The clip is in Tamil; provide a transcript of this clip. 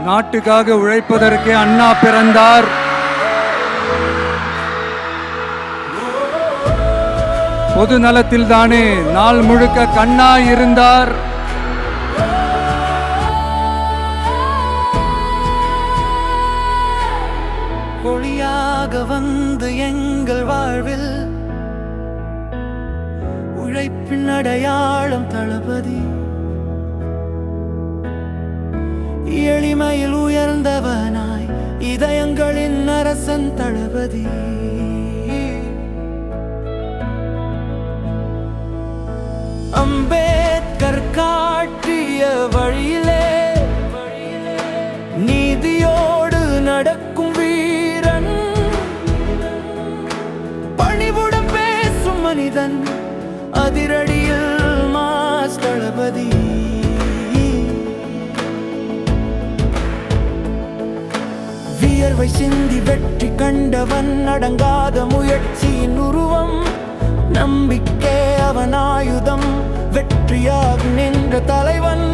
நாட்டுக்காக உழைப்பதற்கே அண்ணா பிறந்தார். பொது நலத்தில் தானே நாள் முழுக்க கண்ணாய் இருந்தார். ஒளியாக வந்து எங்கள் வாழ்வில் உழைப்பின் அடையாளம் தளபதி. எளிமையில் உயர்ந்தவனாய் இதயங்களின் அரசன் தளபதி. அம்பேத்கர் காட்டிய வழியிலே நீதியோடு நடக்கும் வீரன், பணிவுடன் பேசும் மனிதன், அதிரடியில் மாஸ் தளபதி. வியர்வை சிந்தி வெற்றி கண்டவன், அடங்காத முயற்சியின் உருவம், நம்பிக்கை அவன் ஆயுதம், வெற்றியாக நின்ற தலைவன்.